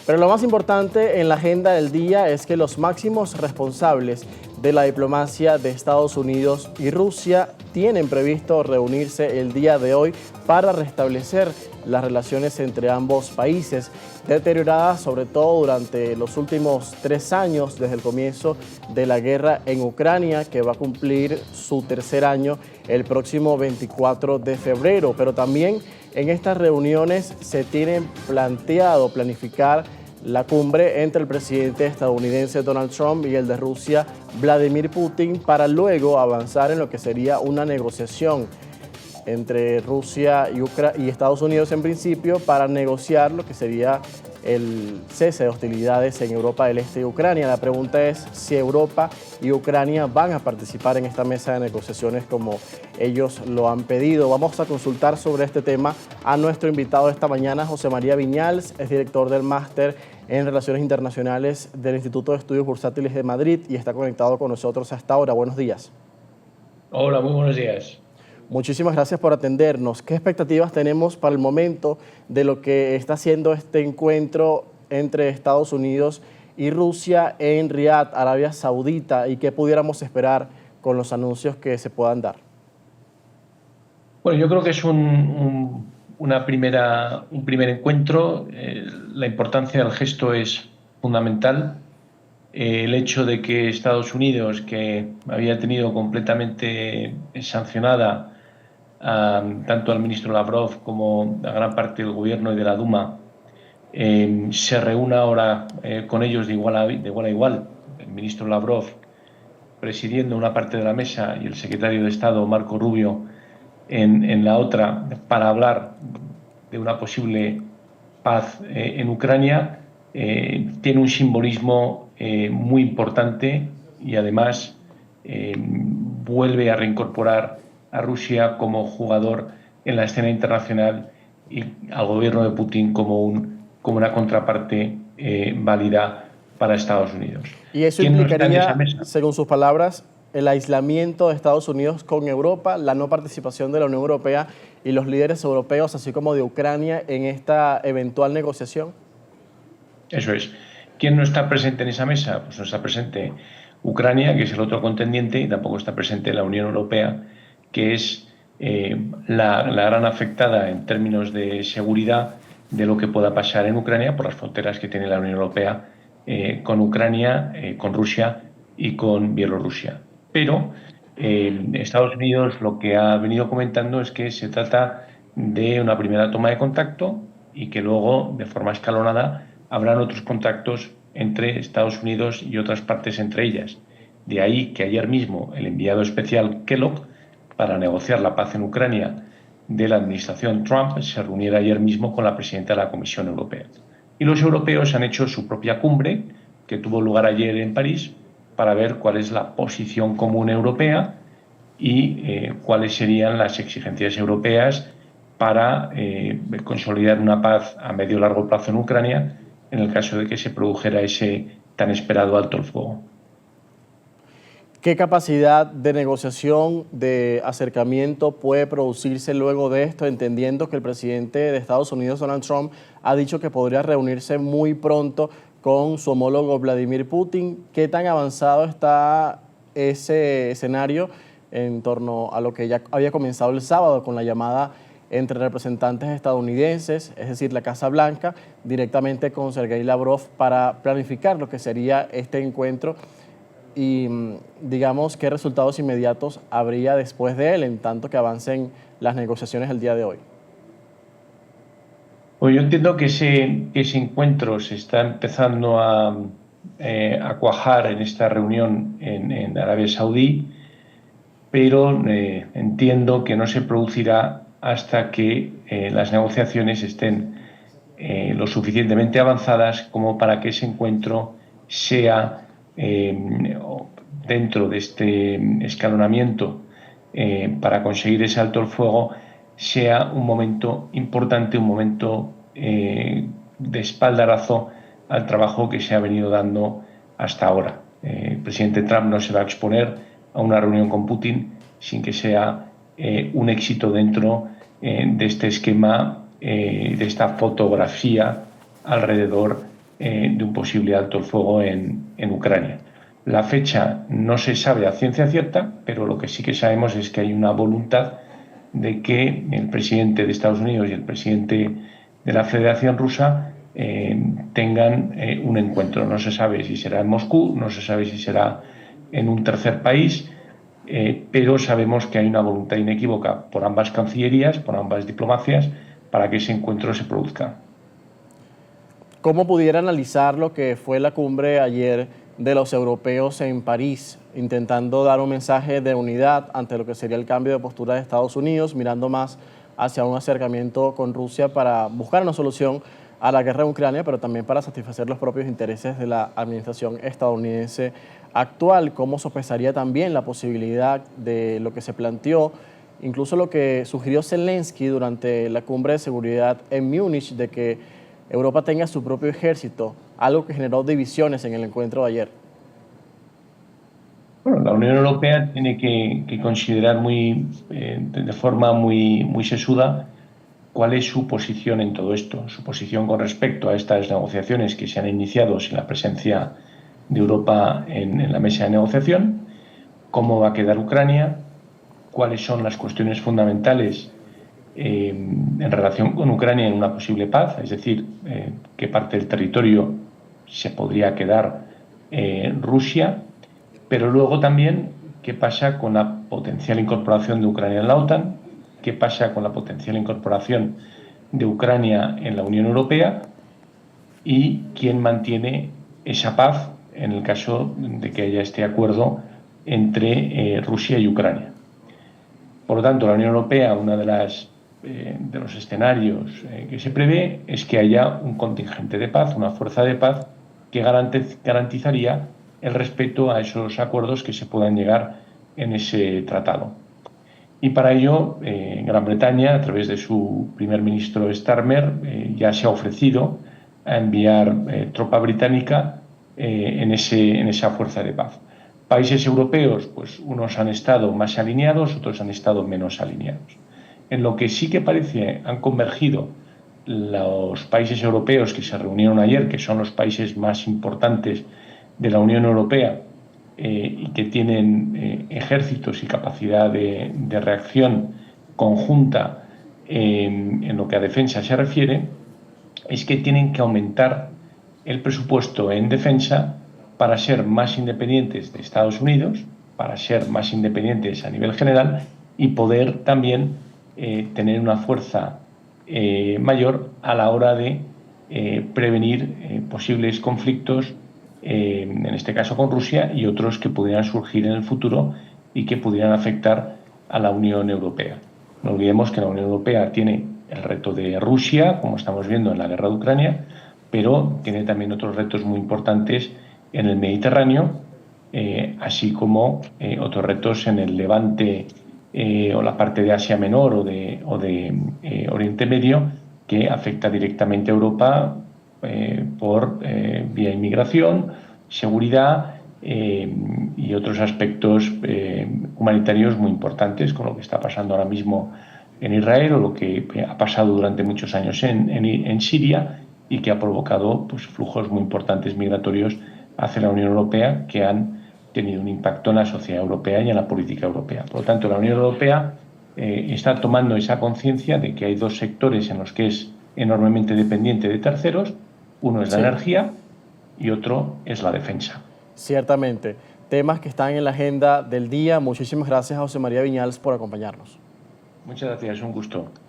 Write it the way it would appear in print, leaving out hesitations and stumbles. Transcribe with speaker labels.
Speaker 1: Pero lo más importante en la agenda del día es que los máximos responsables de la diplomacia de Estados Unidos y Rusia tienen previsto reunirse el día de hoy para restablecer las relaciones entre ambos países, deterioradas sobre todo durante los últimos 3 años desde el comienzo de la guerra en Ucrania, que va a cumplir su tercer año el próximo 24 de febrero. Pero también en estas reuniones se tiene planificar la cumbre entre el presidente estadounidense Donald Trump y el de Rusia Vladimir Putin, para luego avanzar en lo que sería una negociación entre Rusia y Estados Unidos en principio para negociar lo que sería el cese de hostilidades en Europa del Este y Ucrania. La pregunta es si Europa y Ucrania van a participar en esta mesa de negociaciones como ellos lo han pedido. Vamos a consultar sobre este tema a nuestro invitado esta mañana, José María Viñals, es director del Máster en Relaciones Internacionales del Instituto de Estudios Bursátiles de Madrid y está conectado con nosotros hasta ahora. Buenos días.
Speaker 2: Hola, muy buenos días.
Speaker 1: Muchísimas gracias por atendernos. ¿Qué expectativas tenemos para el momento de lo que está haciendo este encuentro entre Estados Unidos y Rusia en Riad, Arabia Saudita, y qué pudiéramos esperar con los anuncios que se puedan dar?
Speaker 2: Bueno, yo creo que es un primer encuentro. La importancia del gesto es fundamental. El hecho de que Estados Unidos, que había tenido completamente sancionada tanto al ministro Lavrov como a gran parte del gobierno y de la Duma, se reúna ahora con ellos de igual a igual. El ministro Lavrov presidiendo una parte de la mesa y el secretario de Estado, Marco Rubio, en la otra, para hablar de una posible paz en Ucrania, tiene un simbolismo muy importante y además vuelve a reincorporar a Rusia como jugador en la escena internacional y al gobierno de Putin como una contraparte válida para Estados Unidos.
Speaker 1: Y eso implicaría, según sus palabras, el aislamiento de Estados Unidos con Europa, la no participación de la Unión Europea y los líderes europeos, así como de Ucrania, en esta eventual negociación.
Speaker 2: Eso es. ¿Quién no está presente en esa mesa? Pues no está presente Ucrania, que es el otro contendiente, y tampoco está presente la Unión Europea, que es la gran afectada en términos de seguridad de lo que pueda pasar en Ucrania por las fronteras que tiene la Unión Europea con Ucrania, con Rusia y con Bielorrusia. Pero Estados Unidos lo que ha venido comentando es que se trata de una primera toma de contacto y que luego, de forma escalonada, habrán otros contactos entre Estados Unidos y otras partes entre ellas. De ahí que ayer mismo el enviado especial Kellogg para negociar la paz en Ucrania de la administración Trump se reuniera ayer mismo con la presidenta de la Comisión Europea. Y los europeos han hecho su propia cumbre, que tuvo lugar ayer en París, para ver cuál es la posición común europea y cuáles serían las exigencias europeas para consolidar una paz a medio y largo plazo en Ucrania, en el caso de que se produjera ese tan esperado alto el fuego.
Speaker 1: ¿Qué capacidad de negociación, de acercamiento puede producirse luego de esto, entendiendo que el presidente de Estados Unidos, Donald Trump, ha dicho que podría reunirse muy pronto con su homólogo Vladimir Putin? ¿Qué tan avanzado está ese escenario en torno a lo que ya había comenzado el sábado con la llamada entre representantes estadounidenses, es decir, la Casa Blanca, directamente con Sergei Lavrov para planificar lo que sería este encuentro y, digamos, qué resultados inmediatos habría después de él, en tanto que avancen las negociaciones el día de hoy?
Speaker 2: Pues yo entiendo que ese encuentro se está empezando a cuajar en esta reunión en Arabia Saudí, pero entiendo que no se producirá hasta que las negociaciones estén lo suficientemente avanzadas como para que ese encuentro sea, dentro de este escalonamiento para conseguir ese alto el fuego, sea un momento importante, un momento de espaldarazo al trabajo que se ha venido dando hasta ahora. El presidente Trump no se va a exponer a una reunión con Putin sin que sea un éxito dentro de este esquema, de esta fotografía alrededor de un posible alto el fuego en Ucrania. La fecha no se sabe a ciencia cierta, pero lo que sí que sabemos es que hay una voluntad de que el presidente de Estados Unidos y el presidente de la Federación Rusa tengan un encuentro. No se sabe si será en Moscú, no se sabe si será en un tercer país, pero sabemos que hay una voluntad inequívoca por ambas cancillerías, por ambas diplomacias, para que ese encuentro se produzca.
Speaker 1: ¿Cómo pudiera analizar lo que fue la cumbre ayer de los europeos en París, intentando dar un mensaje de unidad ante lo que sería el cambio de postura de Estados Unidos, mirando más hacia un acercamiento con Rusia para buscar una solución a la guerra en Ucrania, pero también para satisfacer los propios intereses de la administración estadounidense actual? ¿Cómo sopesaría también la posibilidad de lo que se planteó, incluso lo que sugirió Zelensky durante la cumbre de seguridad en Múnich, de que Europa tenga su propio ejército, algo que generó divisiones en el encuentro de ayer?
Speaker 2: Bueno, la Unión Europea tiene que considerar de forma muy sesuda cuál es su posición en todo esto, su posición con respecto a estas negociaciones que se han iniciado sin la presencia de Europa en la mesa de negociación, cómo va a quedar Ucrania, cuáles son las cuestiones fundamentales en relación con Ucrania en una posible paz, es decir, qué parte del territorio se podría quedar Rusia, pero luego también qué pasa con la potencial incorporación de Ucrania en la OTAN, qué pasa con la potencial incorporación de Ucrania en la Unión Europea y quién mantiene esa paz en el caso de que haya este acuerdo entre Rusia y Ucrania. Por lo tanto, la Unión Europea, uno de los escenarios que se prevé es que haya un contingente de paz, una fuerza de paz que garantizaría el respeto a esos acuerdos que se puedan llegar en ese tratado. Y para ello, Gran Bretaña, a través de su primer ministro Starmer, ya se ha ofrecido a enviar tropa británica en esa fuerza de paz. Países europeos, pues unos han estado más alineados, otros han estado menos alineados. En lo que sí que parece han convergido los países europeos que se reunieron ayer, que son los países más importantes de la Unión Europea y que tienen ejércitos y capacidad de reacción conjunta en lo que a defensa se refiere, es que tienen que aumentar el presupuesto en defensa para ser más independientes de Estados Unidos, para ser más independientes a nivel general y poder también tener una fuerza mayor a la hora de prevenir posibles conflictos, en este caso con Rusia, y otros que pudieran surgir en el futuro y que pudieran afectar a la Unión Europea. No olvidemos que la Unión Europea tiene el reto de Rusia, como estamos viendo en la guerra de Ucrania, pero tiene también otros retos muy importantes en el Mediterráneo, así como otros retos en el Levante o la parte de Asia Menor o de Oriente Medio, que afecta directamente a Europa por vía inmigración, seguridad y otros aspectos humanitarios muy importantes, con lo que está pasando ahora mismo en Israel o lo que ha pasado durante muchos años en Siria y que ha provocado pues, flujos muy importantes migratorios hacia la Unión Europea que han tenido un impacto en la sociedad europea y en la política europea. Por lo tanto, la Unión Europea está tomando esa conciencia de que hay dos sectores en los que es enormemente dependiente de terceros. Uno es la energía y otro es la defensa.
Speaker 1: Ciertamente. Temas que están en la agenda del día. Muchísimas gracias a José María Viñals por acompañarnos.
Speaker 2: Muchas gracias, un gusto.